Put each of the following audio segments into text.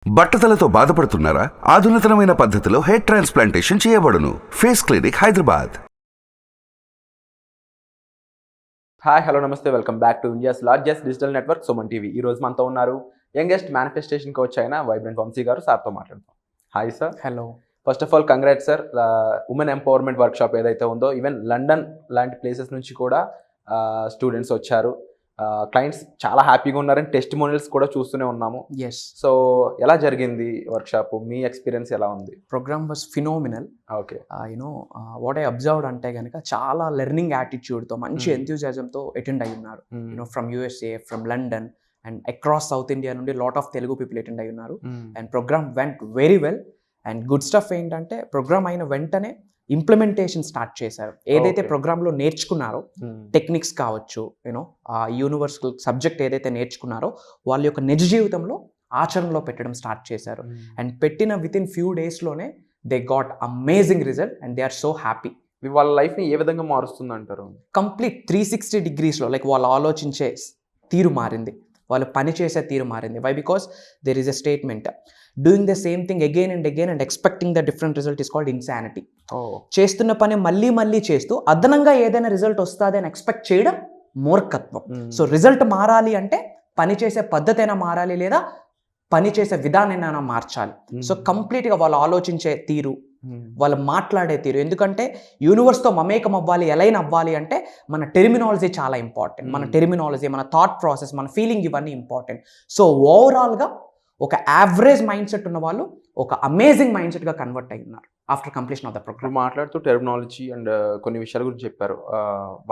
బట్టతలతో బాధపడుతున్నారా? ఆధునితనమైన పద్ధతిలో హెయిర్ ట్రాన్స్ప్లాంటేషన్ చేయబడును. Face clinic Hyderabad. Hi hello నమస్తే, welcome back to India's largest digital network Suman TV. ఈ రోజు మనతో ఉన్నారు యంగెస్ట్ మేనిఫెస్టేషన్ కోచ్ అయిన వైబ్రెంట్ వంశీ గారు. సార్తో మాట్లాడతాం. Hi sir. Hello. First of all congrats sir. Women empowerment workshop ఏదైతే ఉందో, ఈవెన్ లండన్ లాంటి ప్లేసెస్ నుంచి కూడా స్టూడెంట్స్ వచ్చారు. క్లయింట్స్ చాలా హ్యాపీగా ఉన్నారని టెస్టిమోనియల్స్ కూడా చూస్తూనే ఉన్నాము. ఎస్. సో ఎలా జరిగింది వర్క్షాప్? మీ ఎక్స్పీరియన్స్ ఎలా ఉంది? Program was phenomenal. Okay. What I observed అంటే కనుక చాలా లెర్నింగ్ యాటిట్యూడ్తో మంచి ఎంథ్యూజియాజంతో అటెండ్ అయి ఉన్నారు. From USA, from London and across South India నుండి lot of Telugu people attend అయి ఉన్నారు. And program went very well. And good stuff ఏంటంటే ప్రోగ్రామ్ అయిన వెంటనే ఇంప్లిమెంటేషన్ స్టార్ట్ చేశారు. ఏదైతే ప్రోగ్రాంలో నేర్చుకున్నారో టెక్నిక్స్ కావచ్చు, యూనివర్సల్ సబ్జెక్ట్ ఏదైతే నేర్చుకున్నారో వాళ్ళ యొక్క నిజ జీవితంలో ఆచరణలో పెట్టడం స్టార్ట్ చేశారు. అండ్ పెట్టిన విత్ ఇన్ ఫ్యూ డేస్లోనే they got amazing result and they are so happy. వాళ్ళ లైఫ్ని ఏ విధంగా మారుస్తుంది అంటారు? కంప్లీట్ 360 degreesలో లైక్ వాళ్ళు ఆలోచించే తీరు మారింది, వాళ్ళు పని చేసే తీరు మారింది. Why? Because there is a statement, doing the same thing again and expecting the different result is called insanity. చేస్తున్న పని మళ్ళీ మళ్ళీ చేస్తూ అదనంగా ఏదైనా రిజల్ట్ వస్తుంది అని ఎక్స్పెక్ట్ చేయడం మూర్ఖత్వం. సో రిజల్ట్ మారాలి అంటే పని చేసే పద్ధతి అయినా మారాలి, లేదా పని చేసే విధానాన్ని మార్చాలి. సో కంప్లీట్గా వాళ్ళు ఆలోచించే తీరు, వాళ్ళు మాట్లాడే తీరు. ఎందుకంటే యూనివర్స్తో మమేకం అవ్వాలి, ఎలైన్ అవ్వాలి అంటే మన టెర్మినాలజీ చాలా ఇంపార్టెంట్. మన టెర్మినాలజీ, మన థాట్ ప్రాసెస్, మన ఫీలింగ్, ఇవన్నీ ఇంపార్టెంట్. సో ఓవరాల్గా ఒక యావరేజ్ మైండ్ సెట్ ఉన్న వాళ్ళు ఒక అమేజింగ్ మైండ్ సెట్గా కన్వర్ట్ అయి ఉన్నారు after completion of the program. మాట్లాడుతూ టెర్మినాలజీ అండ్ కొన్ని విషయాల గురించి చెప్పారు.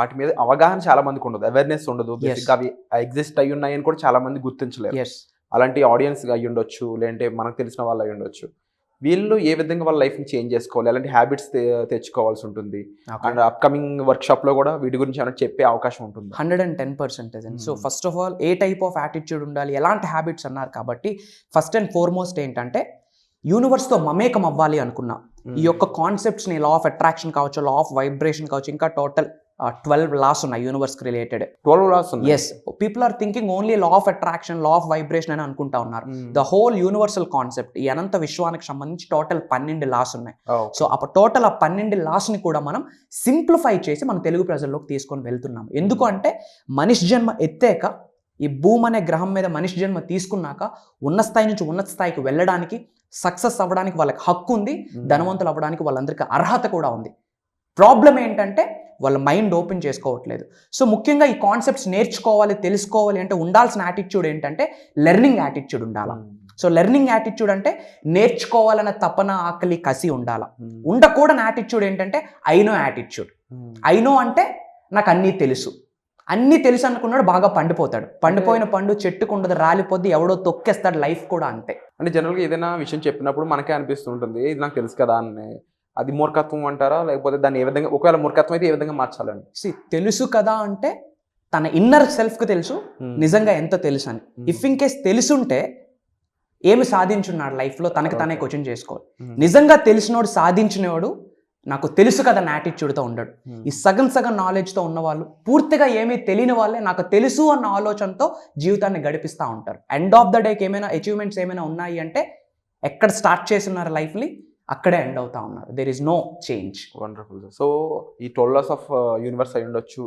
వాటి మీద అవగాహన చాలా మందికి ఉండదు, అవేర్నెస్ ఉండదు. బేసిక్గా అవి ఎగ్జిస్ట్ అయి ఉన్నాయని కూడా చాలా మంది గుర్తించలేరు. అలాంటి ఆడియన్స్ అయ్యి ఉండొచ్చు, లేదంటే మనకు తెలిసిన వాళ్ళు అయ్యి ఉండొచ్చు. వీళ్ళు ఏ విధంగా వాళ్ళ లైఫ్ని చేంజ్ చేసుకోవాలి, ఎలాంటి హ్యాబిట్స్ తెచ్చుకోవాల్సి ఉంటుంది, అండ్ అప్కమింగ్ వర్క్షాప్లో కూడా వీటి గురించి ఏమైనా చెప్పే అవకాశం ఉంటుంది? 110%. So first of all A type of attitude ఉండాలి, ఎలాంటి హ్యాబిట్స్ అన్నారు కాబట్టి ఫస్ట్ అండ్ ఫార్మోస్ట్ ఏంటంటే యూనివర్స్తో మమేకం అవ్వాలి అనుకున్నా ఈ యొక్క కాన్సెప్ట్స్ని, లా ఆఫ్ అట్రాక్షన్ కావచ్చు, లా ఆఫ్ వైబ్రేషన్ కావచ్చు, ఇంకా టోటల్ 12 laws ఉన్నాయి యూనివర్స్కి రిలేటెడ్. 12 laws ఉన్నాయి. Yes. People are thinking only law of attraction, law of vibration అని అనుకుంటా ఉన్నారు. ద హోల్ యూనివర్సల్ కాన్సెప్ట్, ఈ అనంత విశ్వానికి సంబంధించి టోటల్ 12 laws ఉన్నాయి. సో టోటల్ ఆ 12 laws ని కూడా మనం సింప్లిఫై చేసి మన తెలుగు ప్రజల్లోకి తీసుకొని వెళ్తున్నాం. ఎందుకు అంటే మనిషి జన్మ ఎత్తాక, ఈ భూమి అనే గ్రహం మీద మనిషి జన్మ తీసుకున్నాక ఉన్న స్థాయి నుంచి ఉన్నత స్థాయికి వెళ్ళడానికి, సక్సెస్ అవ్వడానికి వాళ్ళకి హక్కు ఉంది, ధనవంతులు అవ్వడానికి వాళ్ళందరికీ అర్హత కూడా ఉంది. ప్రాబ్లం ఏంటంటే వాళ్ళ మైండ్ ఓపెన్ చేసుకోవట్లేదు. సో ముఖ్యంగా ఈ కాన్సెప్ట్స్ నేర్చుకోవాలి, తెలుసుకోవాలి అంటే ఉండాల్సిన యాటిట్యూడ్ ఏంటంటే లెర్నింగ్ యాటిట్యూడ్ ఉండాలి. సో లెర్నింగ్ యాటిట్యూడ్ అంటే నేర్చుకోవాలన్న తపన, ఆకలి, కసి ఉండాలి. ఉండకూడని యాటిట్యూడ్ ఏంటంటే ఐనో యాటిట్యూడ్. ఐనో అంటే నాకు అన్నీ తెలుసు, అన్నీ తెలుసు అనుకున్నాడు బాగా పండిపోతాడు. పండిపోయిన పండు చెట్టుకు ఉండదు, రాలిపోద్ది, ఎవడో తొక్కేస్తాడు. లైఫ్ కూడా అంతే. అంటే జనరల్గా ఏదైనా విషయం చెప్పినప్పుడు మనకే అనిపిస్తుంటుంది ఇది నాకు తెలుసు కదా అని. అది మూర్ఖత్వం అంటారా, లేకపోతే దాన్ని ఏ విధంగా, ఒకవేళ మూర్ఖత్వం అయితే ఏ విధంగా మార్చాలండి? తెలుసు కదా అంటే తన ఇన్నర్ సెల్ఫ్కి తెలుసు నిజంగా ఎంత తెలుసు అని. ఇఫ్ ఇన్ కేస్ తెలుసుంటే ఏమి సాధించున్నాడు లైఫ్లో, తనకి తనే క్వశ్చన్ చేసుకోవాలి. నిజంగా తెలిసినోడు, సాధించినవాడు నాకు తెలుసు కదా నా యాటిట్యూడ్తో ఉండడు. ఈ సగం నాలెడ్జ్తో ఉన్నవాళ్ళు, పూర్తిగా ఏమీ తెలియని వాళ్ళే నాకు తెలుసు అన్న ఆలోచనతో జీవితాన్ని గడిపిస్తూ ఉంటారు. ఎండ్ ఆఫ్ ద డేకి ఏమైనా అచీవ్మెంట్స్ ఏమైనా ఉన్నాయి అంటే ఎక్కడ స్టార్ట్ చేస్తున్నారు లైఫ్ని అక్కడే ఎండ్ అవుతా ఉన్నారు. There is no change. Wonderful. So ఈ 12 laws ఆఫ్ యూనివర్స్ అయి ఉండొచ్చు.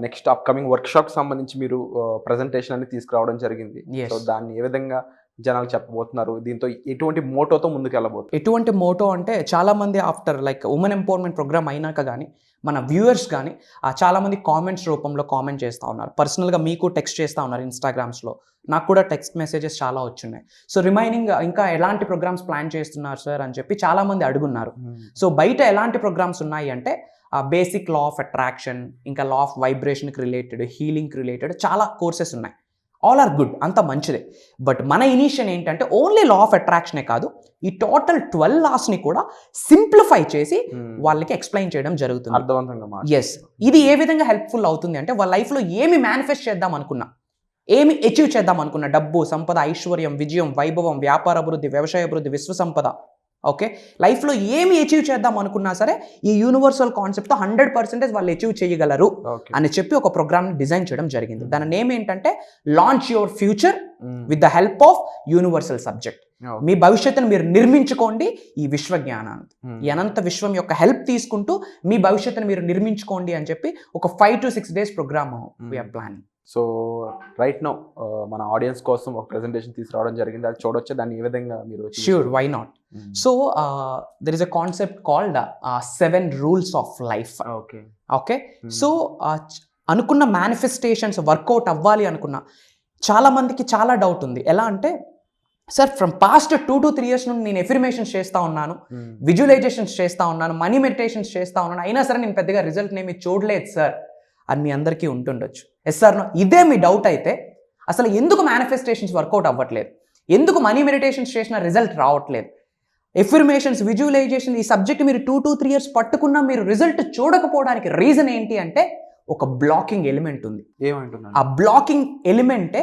నెక్స్ట్ అప్కమింగ్ వర్క్షాప్ సంబంధించి మీరు ప్రజెంటేషన్ అనేది తీసుకురావడం జరిగింది. సో దాన్ని ఏ విధంగా జనాలు చెప్పబోతున్నారు, దీంతో ఎటువంటి మోటోతో ముందుకు వెళ్ళబోతున్నారు? ఎటువంటి మోటో అంటే చాలామంది after like women empowerment program అయినాక కానీ మన వ్యూవర్స్ కానీ చాలామంది కామెంట్స్ రూపంలో కామెంట్ చేస్తూ ఉన్నారు. పర్సనల్గా మీకు టెక్స్ట్ చేస్తూ ఉన్నారు ఇన్స్టాగ్రామ్స్లో. నాకు కూడా టెక్స్ట్ మెసేజెస్ చాలా వచ్చున్నాయి. సో రిమైనింగ్ ఇంకా ఎలాంటి ప్రోగ్రామ్స్ ప్లాన్ చేస్తున్నారు సార్ అని చెప్పి చాలామంది అడుగున్నారు. సో బయట ఎలాంటి ప్రోగ్రామ్స్ ఉన్నాయి అంటే బేసిక్ లా ఆఫ్ అట్రాక్షన్, ఇంకా లా ఆఫ్ వైబ్రేషన్కి రిలేటెడ్, హీలింగ్కి రిలేటెడ్ చాలా కోర్సెస్ ఉన్నాయి. ఆల్ ఆర్ గుడ్, అంత మంచిదే. బట్ మన ఇనిషియేషన్ ఏంటంటే ఓన్లీ లా ఆఫ్ అట్రాక్షనే కాదు, ఈ టోటల్ 12 laws కూడా సింప్లిఫై చేసి వాళ్ళకి ఎక్స్ప్లెయిన్ చేయడం జరుగుతుంది అర్థవంతంగా. ఎస్. ఇది ఏ విధంగా హెల్ప్ఫుల్ అవుతుంది అంటే వాళ్ళ లైఫ్లో ఏమి మేనిఫెస్ట్ చేద్దాం అనుకున్నా, ఏమి అచీవ్ చేద్దాం అనుకున్నా, డబ్బు, సంపద, ఐశ్వర్యం, విజయం, వైభవం, వ్యాపార అభివృద్ధి, వ్యవసాయ అభివృద్ధి, విశ్వ సంపద, ఓకే, లైఫ్లో ఏమి అచీవ్ చేద్దాం అనుకున్నా సరే ఈ యూనివర్సల్ కాన్సెప్ట్తో 100% వాళ్ళు అచీవ్ చేయగలరు అని చెప్పి ఒక ప్రోగ్రామ్ని డిజైన్ చేయడం జరిగింది. దాని నేమ్ ఏంటంటే launch your future with the help of universal subject. మీ భవిష్యత్తును మీరు నిర్మించుకోండి ఈ విశ్వ జ్ఞానాన్ని, ఈ అనంత విశ్వం యొక్క హెల్ప్ తీసుకుంటూ మీ భవిష్యత్తును మీరు నిర్మించుకోండి అని చెప్పి ఒక 5 to 6 days program we're planning. So right now మన ఆడియన్స్ కోసం ఒక ప్రెజెంటేషన్ తీసుకురావడం జరిగింది, అది చూడొచ్చు. దాన్ని ఏ విధంగా మీరు sure, why not. So there is a concept called 7 rules of life. Okay okay, so అనుకున్న మేనిఫెస్టేషన్స్ వర్కౌట్ అవ్వాలి అనుకున్న చాలా మందికి చాలా డౌట్ ఉంది. ఎలా అంటే, sir from past 2 to 3 years నుండి నేను ఎఫర్మేషన్స్ చేస్తూ ఉన్నాను, విజువలైజేషన్స్ చేస్తూ ఉన్నాను, మనీ మెడిటేషన్స్ చేస్తూ ఉన్నాను, అయినా సరే నేను పెద్దగా రిజల్ట్ నేమి చూడలేదు సార్ అని మీ అందరికీ ఉంటుండొచ్చు. ఎస్ సార్, ఇదే మీ డౌట్ అయితే అసలు ఎందుకు మేనిఫెస్టేషన్స్ వర్కౌట్ అవ్వట్లేదు, ఎందుకు మనీ మెడిటేషన్స్ చేసిన రిజల్ట్ రావట్లేదు, ఎఫర్మేషన్స్, విజువలైజేషన్ ఈ సబ్జెక్ట్ మీరు 2 to 3 years పట్టుకున్నా మీరు రిజల్ట్ చూడకపోవడానికి రీజన్ ఏంటి అంటే ఒక బ్లాకింగ్ ఎలిమెంట్ ఉంది. ఏమంటున్నాను? ఆ బ్లాకింగ్ ఎలిమెంటే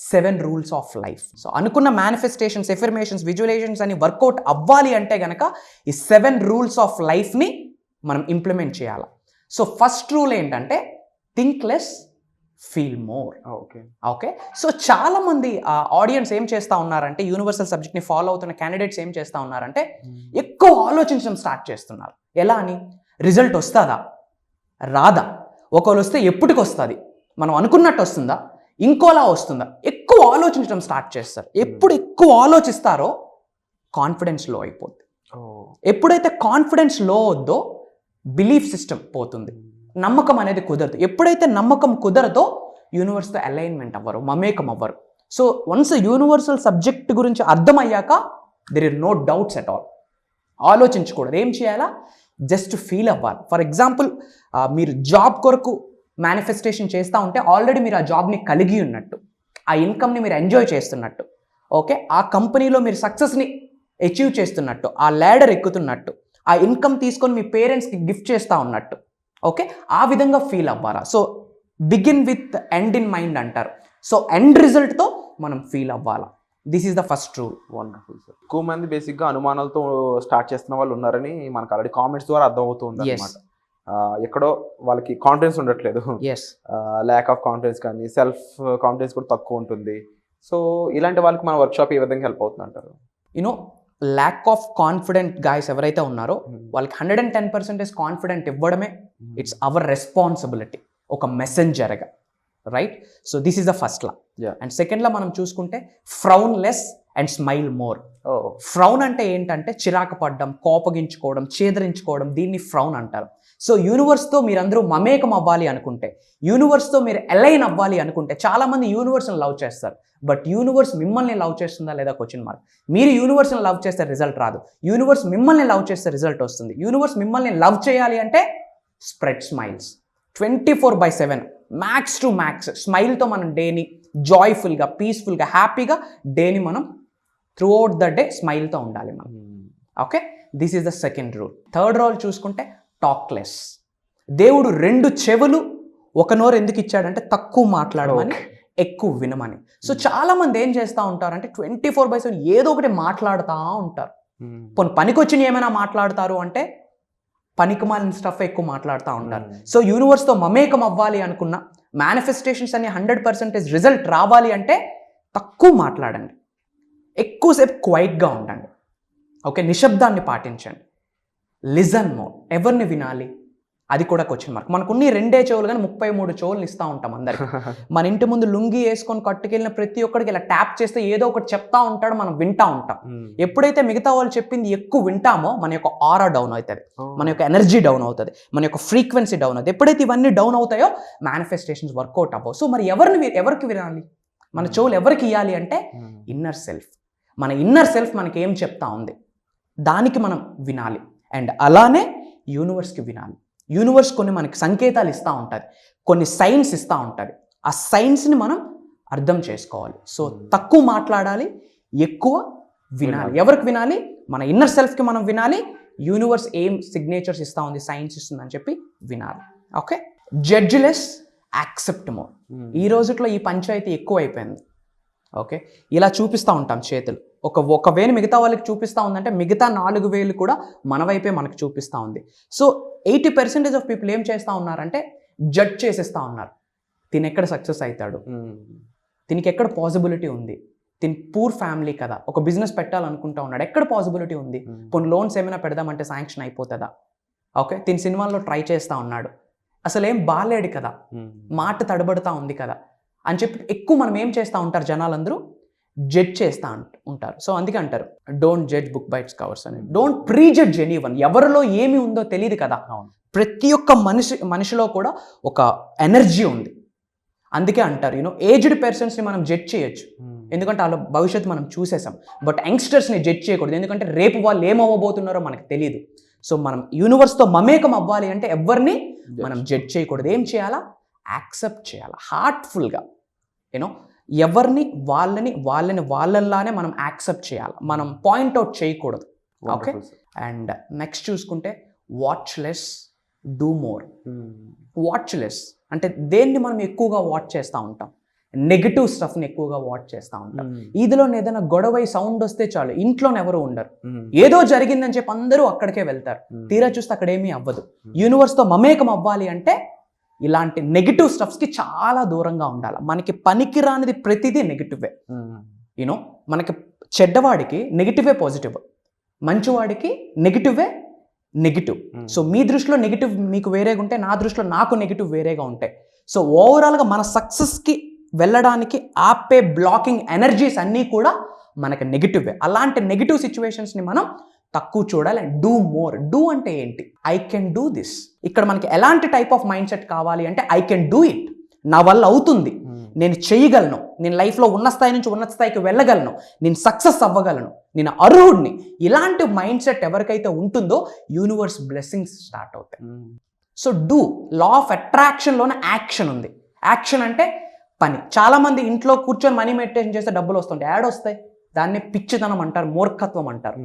7 rules ఆఫ్ లైఫ్. సో అనుకున్న మేనిఫెస్టేషన్స్, ఎఫర్మేషన్స్, విజువలైజేషన్స్ అని వర్కౌట్ అవ్వాలి అంటే గనక ఈ 7 rules ఆఫ్ లైఫ్ని మనం ఇంప్లిమెంట్ చేయాలి. సో ఫస్ట్ రూల్ ఏంటంటే think less, feel more. Okay okay, so చాలా మంది ఆడియన్స్ ఏం చేస్తూ ఉన్నారంటే, యూనివర్సల్ సబ్జెక్ట్ని ఫాలో అవుతున్న క్యాండిడేట్స్ ఏం చేస్తూ ఉన్నారంటే ఎక్కువ ఆలోచించడం స్టార్ట్ చేస్తున్నారు. ఎలా అని, రిజల్ట్ వస్తుందా రాదా, ఒకవేళ వస్తే ఎప్పటికి వస్తుంది, మనం అనుకున్నట్టు వస్తుందా, ఇంకోలా వస్తుందా, ఎక్కువ ఆలోచించడం స్టార్ట్ చేస్తారు. ఎప్పుడు ఎక్కువ ఆలోచిస్తారో కాన్ఫిడెన్స్ లో అయిపోద్ది. ఎప్పుడైతే కాన్ఫిడెన్స్ లో వద్దో బిలీఫ్ సిస్టమ్ పోతుంది, నమ్మకం అనేది కుదరదు. ఎప్పుడైతే నమ్మకం కుదరదో యూనివర్స్తో అలైన్మెంట్ అవ్వరు, మమేకం అవ్వరు. సో వన్స్ యూనివర్సల్ సబ్జెక్ట్ గురించి అర్థమయ్యాక there is no doubts at all. ఆలోచించకూడదు, ఏం చేయాలా, జస్ట్ ఫీల్ అవ్వాలి. ఫర్ ఎగ్జాంపుల్ మీరు జాబ్ కొరకు మేనిఫెస్టేషన్ చేస్తూ ఉంటే ఆల్రెడీ మీరు ఆ జాబ్ని కలిగి ఉన్నట్టు, ఆ ఇన్కమ్ని మీరు ఎంజాయ్ చేస్తున్నట్టు, ఓకే, ఆ కంపెనీలో మీరు సక్సెస్ని అచీవ్ చేస్తున్నట్టు, ఆ ల్యాడర్ ఎక్కుతున్నట్టు, ఆ ఇన్కమ్ తీసుకొని మీ పేరెంట్స్కి గిఫ్ట్ చేస్తూ ఉన్నట్టు, ఓకే, ఆ విధంగా ఫీల్ అవ్వాలా. So begin with end in mind అంటారు. సో ఎండ్ రిజల్ట్తో మనం ఫీల్ అవ్వాలా. This is the first rule. Wonderful sir. ఎక్కువ మంది బేసిక్గా అనుమానాలతో స్టార్ట్ చేస్తున్న వాళ్ళు ఉన్నారని మనకు ఆల్రెడీ కామెంట్స్ ద్వారా అర్థమవుతుంది అన్నమాట. ఎక్కడో వాళ్ళకి కాన్ఫిడెన్స్ ఉండట్లేదు, ల్యాక్ ఆఫ్ కాన్ఫిడెన్స్ కానీ సెల్ఫ్ కాన్ఫిడెన్స్ కూడా తక్కువ ఉంటుంది. సో ఇలాంటి వాళ్ళకి మన వర్క్షాప్ ఏ విధంగా హెల్ప్ అవుతుంది అంటారు? You know lack of confident guys ఎవరైతే ఉన్నారో వాళ్ళకి 110% కాన్ఫిడెంట్ ఇవ్వడమే ఇట్స్ అవర్ రెస్పాన్సిబిలిటీ, ఒక మెసెంజర్గా, right? So this is the first law. And second law మనం చూసుకుంటే frown less and smile more. Frown అంటే ఏంటంటే చిరాకు పడ్డం, కోపగించుకోవడం, చేదరించుకోవడం, దీన్ని ఫ్రౌన్ అంటారు. సో యూనివర్స్తో మీరందరూ మమేకం అవ్వాలి అనుకుంటే, యూనివర్స్తో మీరు అలైన్ అవ్వాలి అనుకుంటే, చాలామంది యూనివర్స్ని లవ్ చేస్తారు, బట్ యూనివర్స్ మిమ్మల్ని లవ్ చేస్తుందా లేదా క్వశ్చన్ మార్క్. మీరు యూనివర్స్ని లవ్ చేస్తే రిజల్ట్ రాదు, యూనివర్స్ మిమ్మల్ని లవ్ చేస్తే రిజల్ట్ వస్తుంది. యూనివర్స్ మిమ్మల్ని లవ్ చేయాలి అంటే spread smiles 24/7, max to max స్మైల్తో మనం డేని జాయ్ఫుల్గా, పీస్ఫుల్గా, హ్యాపీగా డేని మనం త్రూ అవుట్ ద డే స్మైల్తో ఉండాలి మనం. Okay, this is the second rule. Third rule చూసుకుంటే టాక్లెస్. దేవుడు 2 చెవులు 1 నోరు ఎందుకు ఇచ్చాడంటే తక్కువ మాట్లాడమని, ఎక్కువ వినమని. సో చాలా మంది ఏం చేస్తూ ఉంటారంటే 24/7 ఏదో ఒకటి మాట్లాడుతూ ఉంటారు. పనికొచ్చిన ఏమైనా మాట్లాడతారు అంటే పనికిమాలిన స్టఫ్ ఎక్కువ మాట్లాడుతూ ఉంటారు. సో యూనివర్స్తో మమేకం అవ్వాలి అనుకున్న, మేనిఫెస్టేషన్స్ అన్ని 100% రిజల్ట్ రావాలి అంటే తక్కువ మాట్లాడండి, ఎక్కువసేపు క్వైట్గా ఉండండి, ఓకే, నిశ్శబ్దాన్ని పాటించండి, లిజన్ మోర్. ఎవరిని వినాలి అది కూడా క్వశ్చన్ మార్క్. మనకున్న 2 చెవులు కానీ 33 చెవులు ఇస్తూ ఉంటాం అందరికి. మన ఇంటి ముందు లుంగి వేసుకొని కట్టుకెళ్ళిన ప్రతి ఒక్కడికి ఇలా ట్యాప్ చేస్తే ఏదో ఒకటి చెప్తా ఉంటాడు, మనం వింటా ఉంటాం. ఎప్పుడైతే మిగతా వాళ్ళు చెప్పింది ఎక్కువ వింటామో మన యొక్క ఆరా డౌన్ అవుతుంది, మన యొక్క ఎనర్జీ డౌన్ అవుతుంది, మన యొక్క ఫ్రీక్వెన్సీ డౌన్ అవుతుంది. ఎప్పుడైతే ఇవన్నీ డౌన్ అవుతాయో మేనిఫెస్టేషన్స్ వర్కౌట్ అవ్వవు. సో మరి ఎవరికి వినాలి, మన చెవులు ఎవరికి ఇవ్వాలి అంటే ఇన్నర్ సెల్ఫ్. మన ఇన్నర్ సెల్ఫ్ మనకి ఏం చెప్తా ఉంది దానికి మనం వినాలి. అండ్ అలానే యూనివర్స్కి వినాలి. యూనివర్స్ కొన్ని మనకి సంకేతాలు ఇస్తూ ఉంటుంది, కొన్ని సైన్స్ ఇస్తూ ఉంటుంది. ఆ సైన్స్ని మనం అర్థం చేసుకోవాలి. సో తక్కువ మాట్లాడాలి, ఎక్కువ వినాలి. ఎవరికి వినాలి? మన ఇన్నర్ సెల్ఫ్కి మనం వినాలి. యూనివర్స్ ఏం సిగ్నేచర్స్ ఇస్తూ ఉంది, సైన్స్ ఇస్తుంది అని చెప్పి వినాలి. Okay, judge less, accept more. ఈ రోజుట్లో ఈ పంచాయతీ ఎక్కువ అయిపోయింది. ఓకే, ఇలా చూపిస్తూ ఉంటాం చేతులు, ఒక వేలు మిగతా వాళ్ళకి చూపిస్తూ ఉందంటే మిగతా 4 వేలు కూడా మన వైపే మనకు చూపిస్తూ ఉంది. సో 80% ఆఫ్ పీపుల్ ఏం చేస్తూ ఉన్నారంటే జడ్జ్ చేసేస్తూ ఉన్నారు. తినెక్కడ సక్సెస్ అవుతాడు, దీనికి ఎక్కడ పాసిబిలిటీ ఉంది, తిన్ పూర్ ఫ్యామిలీ కదా, ఒక బిజినెస్ పెట్టాలనుకుంటా ఉన్నాడు, ఎక్కడ పాసిబిలిటీ ఉంది, కొన్ని లోన్స్ ఏమైనా పెడదామంటే శాంక్షన్ అయిపోతుందా? ఓకే, తిని సినిమాల్లో ట్రై చేస్తూ ఉన్నాడు, అసలు ఏం బాగాలేడు కదా, మాట తడబడుతూ ఉంది కదా అని చెప్పి ఎక్కువ మనం ఏం చేస్తూ ఉంటారు జనాలందరూ, జడ్జ్ చేస్తూ ఉంటారు. సో అందుకే అంటారు don't judge book by its covers అని. Don't prejudge anyone. ఎవరిలో ఏమి ఉందో తెలియదు కదా. ప్రతి ఒక్క మనిషిలో కూడా ఒక ఎనర్జీ ఉంది. అందుకే అంటారు ఏజ్డ్ పర్సన్స్ని మనం జడ్జ్ చేయొచ్చు, ఎందుకంటే వాళ్ళ భవిష్యత్తు మనం చూసేసాం. బట్ యంగ్స్టర్స్ని జడ్జ్ చేయకూడదు, ఎందుకంటే రేపు వాళ్ళు ఏమవ్వబోతున్నారో మనకు తెలియదు. సో మనం యూనివర్స్తో మమేకం అవ్వాలి అంటే ఎవరిని మనం జడ్జ్ చేయకూడదు. ఏం చేయాలా? యాక్సెప్ట్ చేయాలా హార్ట్ఫుల్గా. ఎవరిని వాళ్ళలానే మనం యాక్సెప్ట్ చేయాలి, మనం పాయింట్అవుట్ చేయకూడదు. ఓకే, అండ్ నెక్స్ట్ చూసుకుంటే watch less do more. Watch less అంటే దేన్ని మనం ఎక్కువగా వాచ్ చేస్తూ ఉంటాం? నెగిటివ్ స్టఫ్ని ఎక్కువగా వాచ్ చేస్తూ ఉంటాం. ఇదిలో ఏదైనా గొడవ సౌండ్ వస్తే చాలు, ఇంట్లోనే ఎవరు ఉండరు, ఏదో జరిగిందని చెప్పి అందరూ అక్కడికే వెళ్తారు, తీరా చూస్తే అక్కడ ఏమీ అవ్వదు. యూనివర్స్తో మమేకం అవ్వాలి అంటే ఇలాంటి నెగిటివ్ స్టఫ్స్కి చాలా దూరంగా ఉండాలి. మనకి పనికిరానిది ప్రతిదీ నెగిటివే. మనకి చెడ్డవాడికి నెగిటివే పాజిటివ్, మంచివాడికి నెగిటివే నెగిటివ్. సో మీ దృష్టిలో నెగిటివ్ మీకు వేరేగా ఉంటే, నా దృష్టిలో నాకు నెగిటివ్ వేరేగా ఉంటాయి. సో ఓవరాల్గా మన సక్సెస్కి వెళ్ళడానికి ఆపే బ్లాకింగ్ ఎనర్జీస్ అన్నీ కూడా మనకి నెగిటివే. అలాంటి నెగిటివ్ సిచ్యువేషన్స్ని మనం తక్కువ చూడాలి. And do more. డూ అంటే ఏంటి? I can do this. ఇక్కడ మనకి ఎలాంటి టైప్ ఆఫ్ మైండ్ సెట్ కావాలి అంటే ఐ కెన్ డూ ఇట్, నా వల్ల అవుతుంది, నేను చేయగలను, నేను లైఫ్లో ఉన్న స్థాయి నుంచి ఉన్నత స్థాయికి వెళ్ళగలను, నేను సక్సెస్ అవ్వగలను, నేను అర్హుడిని. ఇలాంటి మైండ్ సెట్ ఎవరికైతే ఉంటుందో యూనివర్స్ బ్లెస్సింగ్స్ స్టార్ట్ అవుతాయి. So do. లా ఆఫ్ అట్రాక్షన్లోనే యాక్షన్ ఉంది. యాక్షన్ అంటే పని. చాలామంది ఇంట్లో కూర్చొని మనీ మెడిటేషన్ చేస్తే డబ్బులు వస్తుంటాయి, యాడ్ వస్తాయి. దాన్ని పిచ్చితనం అంటారు, మూర్ఖత్వం అంటారు.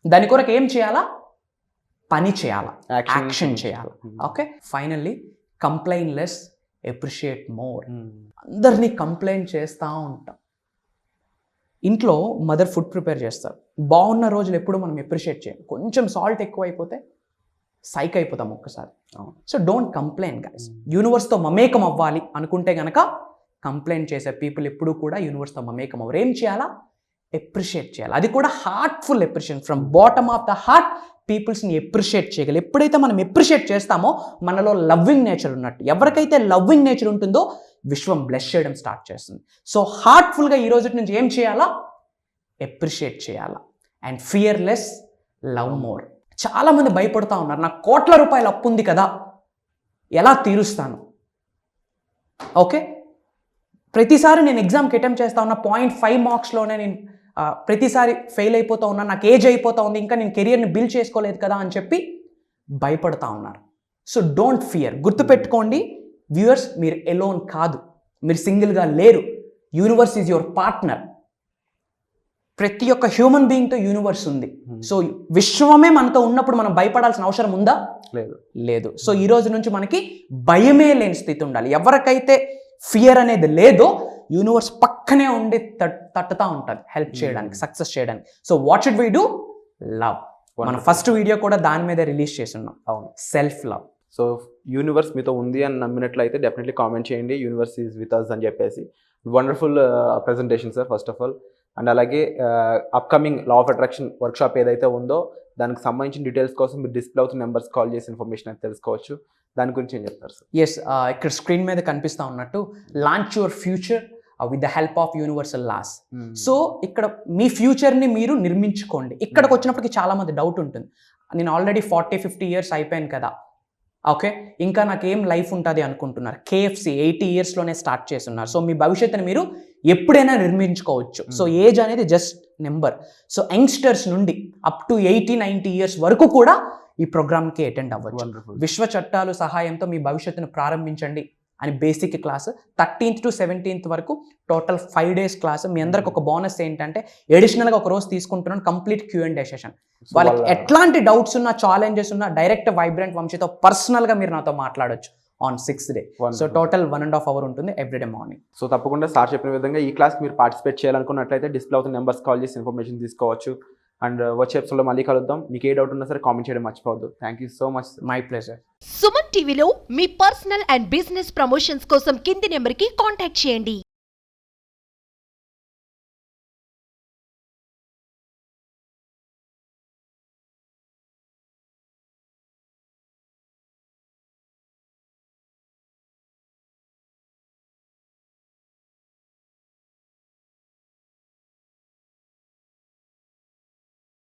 దాని కొరకు ఏం చేయాలా? పని చేయాలా, యాక్షన్ చేయాలా. Okay, finally complaint less, appreciate more. అందరినీ కంప్లైంట్ చేస్తూ ఉంటాం. ఇంట్లో మదర్ ఫుడ్ ప్రిపేర్ చేస్తారు, బాగున్న రోజులు ఎప్పుడు మనం అప్రిషియేట్ చేయం. కొంచెం సాల్ట్ ఎక్కువ అయిపోతే సైక్ అయిపోతాం ఒక్కసారి. So don't complaint guys. యూనివర్స్తో మమేకం అవ్వాలి అనుకుంటే గనక కంప్లైంట్ చేసే పీపుల్ ఎప్పుడూ కూడా యూనివర్స్తో మమేకం అవ్వరు. ఏం చేయాలా? అప్రిషియేట్ చేయాలి. అది కూడా heartful appreciation, from bottom of the heart పీపుల్స్ని అప్రిషియేట్ చేయగలి. ఎప్పుడైతే మనం అప్రిషియేట్ చేస్తామో మనలో లవ్వింగ్ నేచర్ ఉన్నట్టు. ఎవరికైతే లవ్వింగ్ నేచర్ ఉంటుందో విశ్వం బ్లెస్ చేయడం స్టార్ట్ చేస్తుంది. సో హార్ట్ఫుల్గా ఈ రోజు నుంచి ఏం చేయాలా? అప్రిషియేట్ చేయాలా. And fearless, love more. చాలామంది భయపడుతూ ఉన్నారు, నాకు కోట్ల రూపాయలు అప్పు ఉంది కదా, ఎలా తీరుస్తాను? ఓకే, ప్రతిసారి నేను ఎగ్జామ్కి అటెంప్ట్ చేస్తా ఉన్నా, 0.5 మార్క్స్లోనే నేను ప్రతిసారి ఫెయిల్ అయిపోతూ ఉన్నాను, నాకు ఏజ్ అయిపోతూ ఉంది, ఇంకా నేను కెరియర్ని బిల్డ్ చేసుకోలేదు కదా అని చెప్పి భయపడతా ఉన్నారు. So don't fear. గుర్తుపెట్టుకోండి వ్యూయర్స్, మీరు ఎలోన్ కాదు, మీరు సింగిల్గా లేరు. Universe is your partner. ప్రతి ఒక్క హ్యూమన్ బీయింగ్తో యూనివర్స్ ఉంది. సో విశ్వమే మనతో ఉన్నప్పుడు మనం భయపడాల్సిన అవసరం ఉందా? లేదు. సో ఈ రోజు నుంచి మనకి భయమే లేని స్థితి ఉండాలి. ఎవరికైతే ఫియర్ అనేది లేదో యూనివర్స్ పక్కనే ఉండి తట్టుతూ ఉంటుంది, హెల్ప్ చేయడానికి, సక్సెస్ చేయడానికి. So what should we do? Love. మన ఫస్ట్ వీడియో కూడా దాని మీద రిలీజ్ చేస్తున్నాం. అవును, సెల్ఫ్ లవ్. సో యూనివర్స్ మీతో ఉంది అని నమ్మినట్లయితే డెఫినెట్లీ కామెంట్ చేయండి, యూనివర్స్ ఈజ్ విత్ అస్ అని చెప్పేసి. Wonderful presentation sir first of all. And అలాగే upcoming law of attraction workshop ఏదైతే ఉందో దానికి సంబంధించిన డీటెయిల్స్ కోసం మీరు డిస్ప్లే అవుతున్న నెంబర్స్ కాల్ చేసి ఇన్ఫర్మేషన్ అయితే తెలుసుకోవచ్చు. దాని గురించి ఏం చెప్తారు సార్? ఎస్, ఇక్కడ స్క్రీన్ మీద కనిపిస్తూ ఉన్నట్టు launch your future with the help of universal laws. So ఇక్కడ మీ ఫ్యూచర్ని మీరు నిర్మించుకోండి. ఇక్కడికి వచ్చినప్పటికీ చాలామంది డౌట్ ఉంటుంది, నేను ఆల్రెడీ 40-50 ఇయర్స్ అయిపోయాను కదా, ఓకే, ఇంకా నాకేం లైఫ్ ఉంటుంది అనుకుంటున్నారు. KFC 80 ఇయర్స్లోనే స్టార్ట్ చేస్తున్నారు. సో మీ భవిష్యత్తుని మీరు ఎప్పుడైనా నిర్మించుకోవచ్చు. సో ఏజ్ అనేది జస్ట్ నెంబర్. సో యంగ్స్టర్స్ నుండి అప్ టు 80-90 ఇయర్స్ వరకు కూడా ఈ ప్రోగ్రామ్కి అటెండ్ అవ్వచ్చు. విశ్వ చట్టాలు సహాయంతో మీ భవిష్యత్తును ప్రారంభించండి అని basic class. 13th to 17th వరకు టోటల్ 5 days క్లాస్. మీ అందరికి ఒక బోనస్ ఏంటంటే అడిషనల్గా ఒక రోజు తీసుకుంటున్నాను, కంప్లీట్ Q&A సెషన్. వాళ్ళకి ఎట్లాంటి డౌట్స్ ఉన్నా, ఛాలెంజెస్ ఉన్నా డైరెక్ట్ వైబ్రెంట్ వంశీతో పర్సనల్గా మీరు నాతో మాట్లాడొచ్చు on 6th day. So total 1.5 hours ఉంటుంది ఎవ్రీడే మార్నింగ్. సో తప్పకుండా సార్ చెప్పిన విధంగా ఈ క్లాస్కి మీరు పార్టిసిపేట్ చేయాలనుకున్నట్లయితే డిస్ప్లే అవుతున్న నెంబర్స్ కాల్ చేసి ఇన్ఫర్మేషన్ తీసుకోవచ్చు. అండ్ వచ్చే ఎపిసోడ్లో మళ్ళీ కలుద్దాం. మీకు ఏ డౌట్ ఉన్నా సరే కామెంట్ చేయడం మర్చిపోవద్దు. Thank you so much. My pleasure. Suman టీవీలో మీ పర్సనల్ అండ్ బిజినెస్ ప్రమోషన్స్ కోసం కింది నెంబర్కి కాంటాక్ట్ చేయండి.